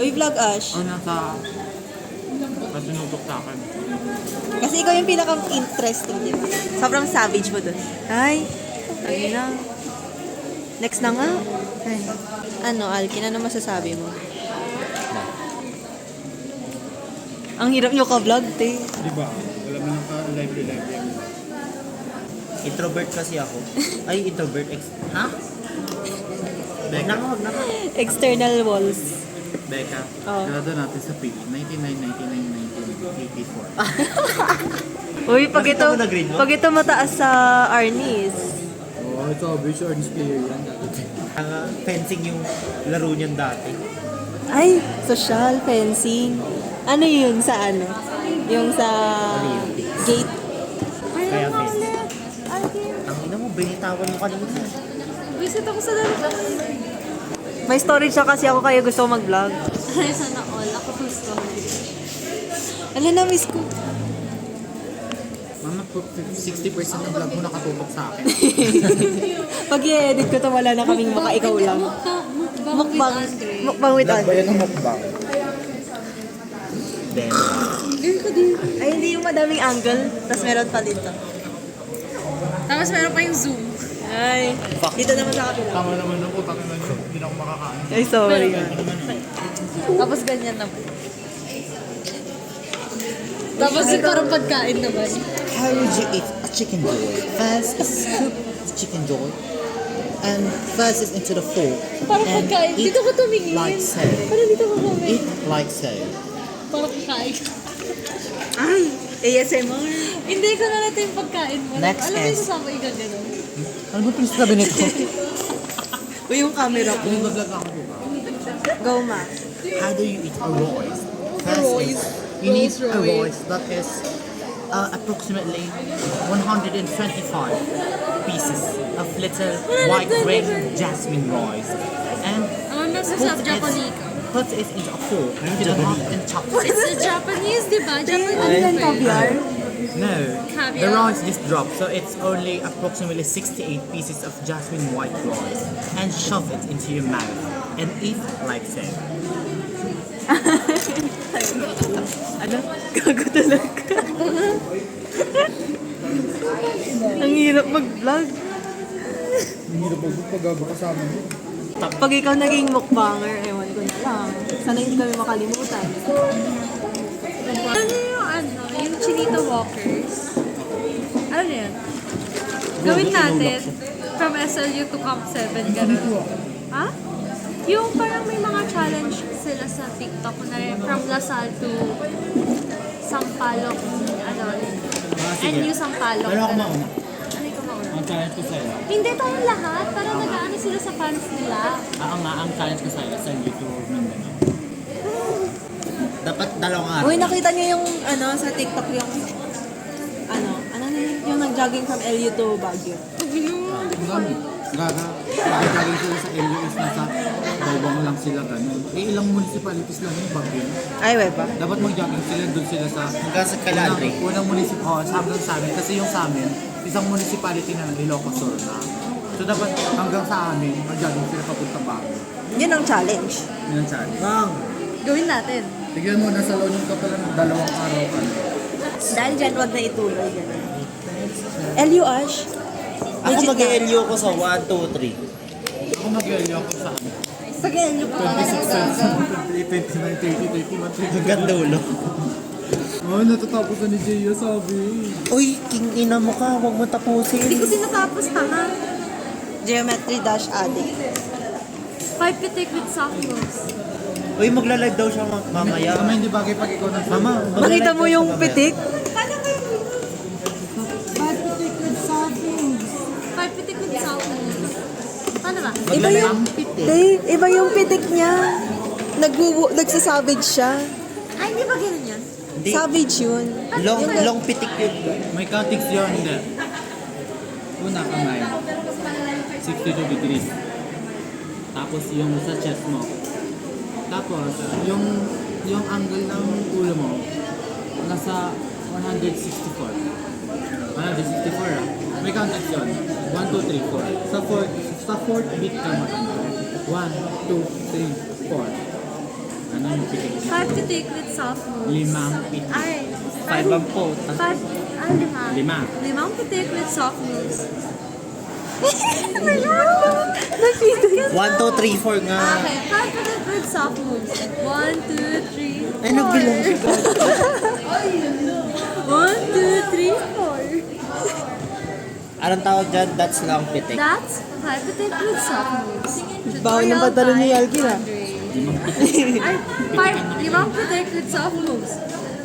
Uy, vlog Ash. nasa sinutok sa akin. Kasi ikaw yung pinaka-interesting, di ba? Sobrang savage mo dun. Ay, ayun na. Next na nga. Ay. Ano, Alkin, ano masasabi mo? Ang hirap nyo ka-vlog, te. Di ba? Wala mo nang ka-live. Introvert kasi ako. Ay, introvert. Ha? Wag na ka. External walls. Becca, Oh. grado natin sa PE. 1984. Uy, pag Nakita ito, mo na grade mo? pag ito mataas sa Arnis. Oo, ito average Arnis player yan. Fencing yung laro niyan dati. Ay, social fencing. Ano yun sa ano? Yung sa gate. Kaya fencing. Ang ina mo, binitawan mo kanina. Visit ako sa laro. May storage siya kasi ako kaya gusto ko mag-vlog. Ay, sana all. Ako full story. Ano na, miss ko? Mama, 60% ng vlog mo nakatutok sa akin. Pag i-edit ko to, wala na kaming maka-ikaw lang. Mukbang. Mukbang with Vlog ba Andre. yan ng mukbang? Then, Ay, hindi yung madaming angle. Tapos meron pa dito. Tapos meron pa yung zoom. Ay, dito naman sa kapila. Tama naman ng utak na yun. Hindi na ako makakain. Ay, sorry. Tapos ganyan naman. Tapos yung parang pagkain naman. how would you eat a chicken joy? First is cook the chicken joy. And first is into the fork. Parang and pagkain. eat Dito ka tumingin. like so. Parang dito ka kami. Eat like so. Parang kakain. Ay, ASMR. Hindi ko na natin yung pagkain mo. Next Alam mo yung is- sasama yung gano'n. Ano ba pinag sabi nito? Uy, yung camera ko. Vlog ako, di ba? Go, ma. How do you eat a royce? First is, you need a royce that is approximately 125 pieces of little white ring jasmine royce. And Ang nasa put sa Japanese. put it into a fork and chop it. It's a Japanese, di ba? Japanese. Ano yan, caviar? No, Caviar. the rice just dropped, so it's only approximately 68 pieces of jasmine white rice, and shove it into your mouth and eat like so. Ano? Gago talaga. Ang hirap mag-vlog. Ang hirap pag-gaba kasama mo. Pag ikaw naging mukbanger, ewan ko na lang. Sana hindi kami makalimutan. Ano yung yung Chinita Walkers? Ano yan? Gawin natin from SLU to Camp 7, gano'n. Ha? Yung parang may mga challenge sila sa TikTok na rin, from Lasal to Sampaloc, NU Sampaloc. Pero ako ganun. mauna. Ano yung mauna? Ang challenge ko sa'yo. Hindi tayo lahat, parang nag-ano sila sa fans nila. Ang challenge ko sa'yo sa YouTube Mindanao. Dapat dalawang araw. Uy, nakita niyo yung ano sa TikTok yung ano na yun? Yung nag-jogging from LU to Baguio. Ang dami. Gaga. Pagkagaling sila sa LUS na sa Bawang lang sila ganun. Ilang municipalities lang yung Baguio. Ay, weba. Dapat mag-jogging sila doon sila sa Hanggang sa Calandre. unang municipality. Hanggang sa amin. Kasi yung sa amin, isang municipality na ng Ilocos Sur na. So dapat hanggang sa amin, mag-jogging sila papunta Baguio. Yun ang challenge. Yun ang challenge. Bang! Gawin natin. Tignan mo, nasa loan ka pala ng 2 araw ka. Dahil dyan, wag na ituloy. Ganun. LU Ash. Ako Legit mag-LU ko sa 1, 2, 3. Ako mag-LU ako sa Pag LU pa. 26 cents, 29, 30, 31, Hanggang dulo. Oh, natatapos na ni Jaya, sabi. Uy, king ina mo ka, huwag mo tapusin. Hindi ko sinatapos, tanga. Geometry dash addict. 5 pitik with soft moves. Uy, magla-live daw siya mamaya. Mama, hindi bagay pag ikaw nag Mama, Makita mo yung pitik? 5 pitik with soft moves. Paano ba? Iba yung, iba yung pitik niya. Nagsasavage siya. Ay, hindi ba ganun yun? Hindi, Savage yun. long pitik yun. May cutics yun, hindi. Una kamay, 62 degrees. Tapos yung sa chest mo. Tapos, yung angle ng ulo mo, nasa 164. 164 ah. May countex yun. 1, 2, 3, 4. Sa fourth beat ka matanda. 1, 2, 3, 4. Ano yung pitik? 5 to take with soft moves. Limang pitik. Ay. 5 ang po. 5. Lima. Limang pitik with soft moves. 1, 2, 3, 4 nga. Okay, 5 pitik with soft moves. 1, 2, 3, 4. Ay, nagbilang siya. 1, 2, 3, 4. Anong tawag dyan? That's lang pitik. That's 5 pitik with soft moves. Bawi ng pantalon ni Alkin, ah. Limang pitik. Ay, limang pitik with soft moves.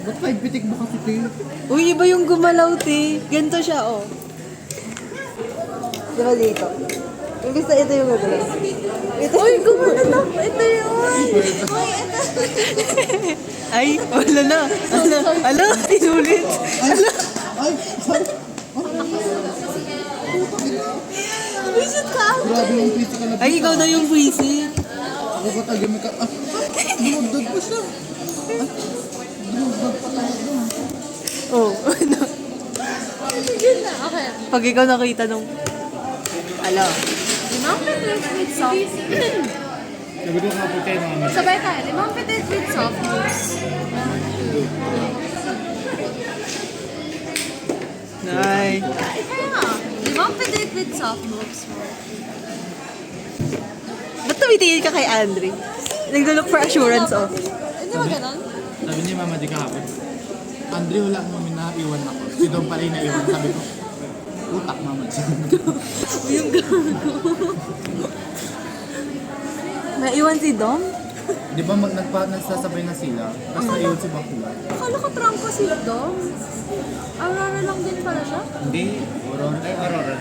Ba't 5 pitik ba kasi ito? Uy, iba yung gumalaw, te. Ganito siya, oh. Di ba dito? Yung gusto, ito yung gagalaw. Ito. Uy, gumalaw. Ito yun. Ay, wala na. Ala, tinulit. Ala. Ay, sorry. Visit ka. Grabe yung physical na. Ay, ikaw na yung visit. Ako ba tayo may ka... Ah, dumagdag pa siya. Ay, dumagdag pa tayo. Oh, ano? Yun na, okay. Pag ikaw nakita nung... Ala. Limang pitik with soft moves. Sabi ko nga po kayo naman. Sabay tayo. Limang pitik with soft moves. Nay. Kaya nga, limang pitik with soft moves mo. Ba't tumitingin ka kay Andre? Nag-look for assurance, oh. Hindi ba ganon? Sabi ni Mama di kahapon. Andre, wala mo naiwan ako. Si Dom pala yung naiwan. Sabi ko, utak Mama. Yung gago. Naiwan si Dom? Di ba nagsasabay na sila? Tapos naiwan si Bakula. Akala ko trangko si Dom. Aurora lang din pala siya. Hindi. Aurora. Ay, Aurora.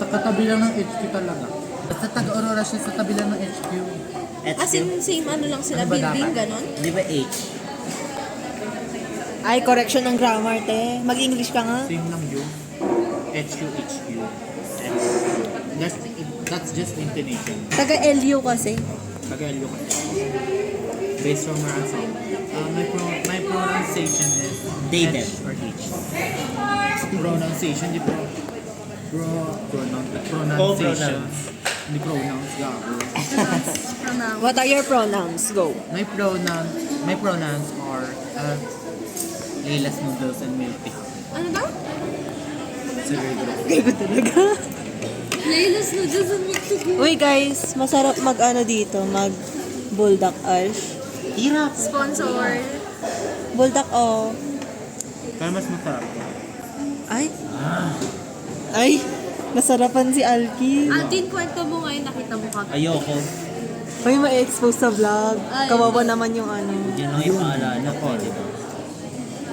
Katabi lang ng HQ talaga. Basta taga-Aurora siya sa tabi lang ng HQ. As in, same ano lang sila, Ano ba building, dapat? ganon? Di ba 8? Ay, correction ng grammar, te. Mag-English ka nga. Same lang yun. HQ. That's just intonation. Taga-LU kasi. Taga-LU kasi. Based from where I'm from. My pronunciation is David. H or H. Pronunciation, di pro... Pronunciation. Hindi pronouns, gago. Pronoun. What are your pronouns? Go. My pronouns are Layla's noodles and milk tea. Ano ba? Cerebro. Gago talaga. Layla's noodles and mixed together. Uy, guys, masarap mag-ano dito, mag-buldak Ash. Hirap. Sponsor. Buldak, oh. Kaya mas masarap. Ay. Ay, nasarapan si Alki. Antin, kwento mo ngayon, nakita mo ka. Ayoko. Uy, ma-expose sa vlog. Ay. Kawawa naman yung ano. Yan ang ipaalala ko, di ba?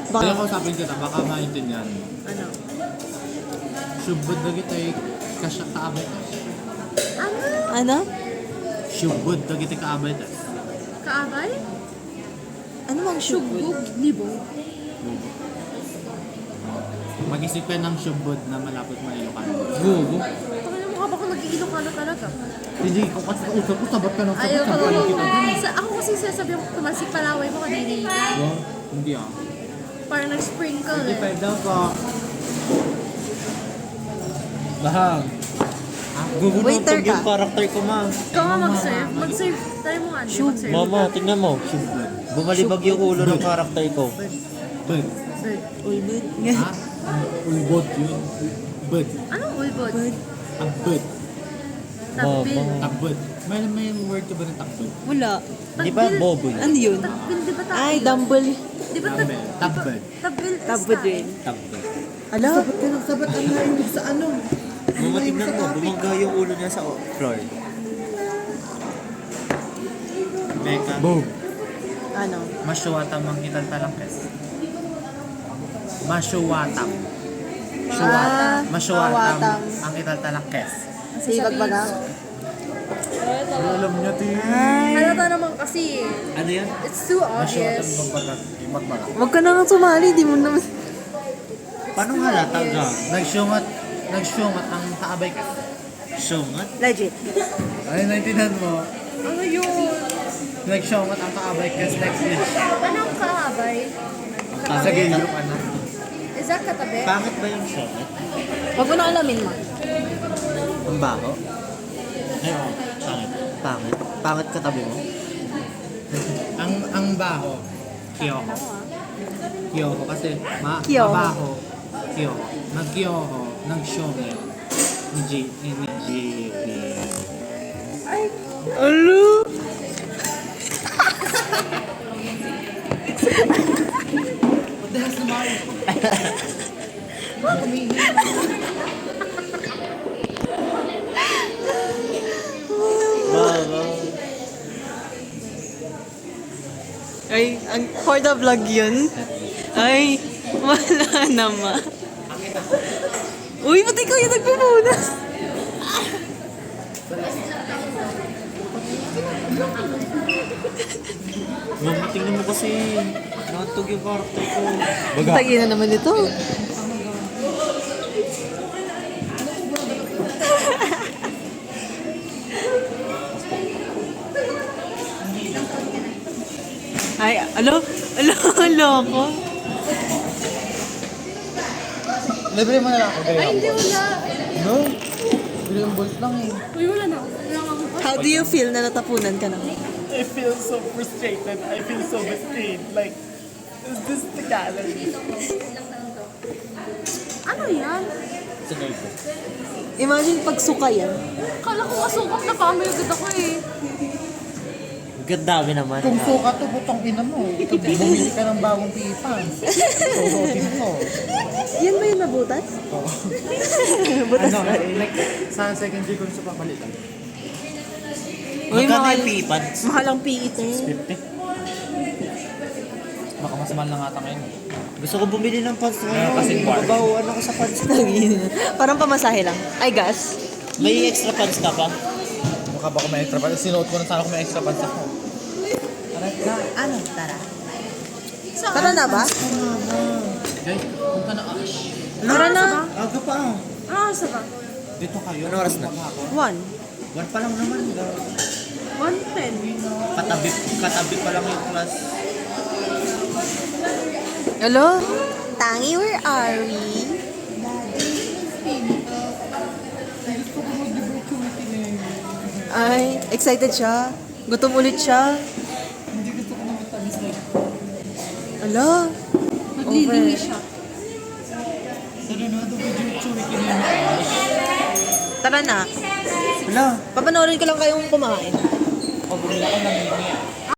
Kaya Baka, ko usapin kita, baka maintindihan mo. Ano? Shubod na kita kasya kaabay tas. Ano? ano? Shubod na kita kaabay tas. Kaabay? Ano mang shugod? Sugog. Libo. Mag-isip ka ng shubod na malapit mo Ilocano. Gugo. Pakala mo ka ba kung nag-iilokano talaga? Hindi ko kasi usap ko, sabat ka ng sabat. Ayaw ko. Sabayan kita. Ako kasi sasabi ko, tumalsik palaway mo kanina. Wow, hindi ah. Parang nag-sprinkle eh. 55 daw ko. Bahang. Gugunod Waiter ka. yung character ko, ma'am. Ikaw nga mag-serve. Mag-serve. Tayo mo nga, Andy. Mag-serve. Mama, tingnan mo. Bumalibag yung ulo ng character ko. Bird. Ulbud. Ha? Ulbot yun. Bird. Anong ulbod? A bird. Takbil. Takbod. May word ka ba ng takbod? Wala. Di ba bobo yun? Ano yun? Takbil, di ba takbil? Ay, dumble. Di ba Takbil. Takbod. Takbil is Tabod tayo. rin. Takbo. Ala? Sabat ka ng sabat. Ang nainig sa ano? Mama, tingnan mo. Bumangga yung ulo niya sa floor. Becca. Boom. Ano? Masyuwatam ang ital talangkes. Masyuwatam. Ah, Masyuwatam mawatam. ang ital talangkes. Sibag baga? Alam niya ti. Ay. Halata naman kasi. Ano yan? It's too Masyuwatam obvious. magbaga. Wag ka na nga sumali, di mo naman. Paano halata ka? Nagsyungat ang kaabay ka. Syungat? Legit. Ay, naintindihan mo. Ano yun? Nagsyungat ang kaabay ka next week. Anong kahabay? Sa gilyo ka na. Is that katabi? Bakit ba yung syungat? Wag mo na alamin, ma. Ang baho? Ay, oo. Pangit. Pangit? Pangit katabi mo? Ang Ang baho. Kyoho. Kyoho kasi Kyoho. mabaho. Kyoho. Nag-kyoho. Nag-shome. Ni JP. Alo! What the hell's the matter? Ay, for the vlog yun. Ay, wala naman. Uy, ba't ikaw yung nagpupunas? Mama, tingnan mo kasi. Nakatog yung karakter ko. Tagi na naman ito. Ay, alo ko. Libre mo na lang ako. Ay, hindi wala. No? Bilang bolt lang eh. Uy, wala na. Wala na ako. How do you feel na natapunan ka na? I feel so frustrated. I feel so betrayed. Like, is this the gallery? Ano yan? Sa ko. Imagine pag suka yan. Kala ko masukap na kami agad ako eh. Gandami naman. Kung suka to, butong ina mo. Bumili ka ng bagong pipa. Susutin ko. Yan ba yung nabutas? Oo. Butas Ano, na. like, sa second year ko sa papalitan. Uy, mahal. pipans? Mahal ang PE ito. 50. Baka mas mahal na nga ata ngayon. Gusto ko bumili ng pants ngayon. Kasi mababawan ako sa pants ko. Parang pamasahe lang. Ay, gas. May extra pants ka pa? Mukha ba ako may extra pants? Sinuot ko na sana kung may extra pants ako. Ano? Tara. Tara na ba? Guys, punta na Ash. Tara na. Aga pa. Ah, sa ba? Dito kayo. Ano oras na? 1. One pa lang naman. 110. Katabi pa lang yung class. Hello? Tangi, where are we? Ay, excited siya. Gutom ulit siya. Hindi gusto ko naman tamis like. Ala. Naglilihi siya. Saranado video chewy kinina. Tara na. Wala. Papanoorin ko lang kayong kumain. Pag bumila ka ng mini.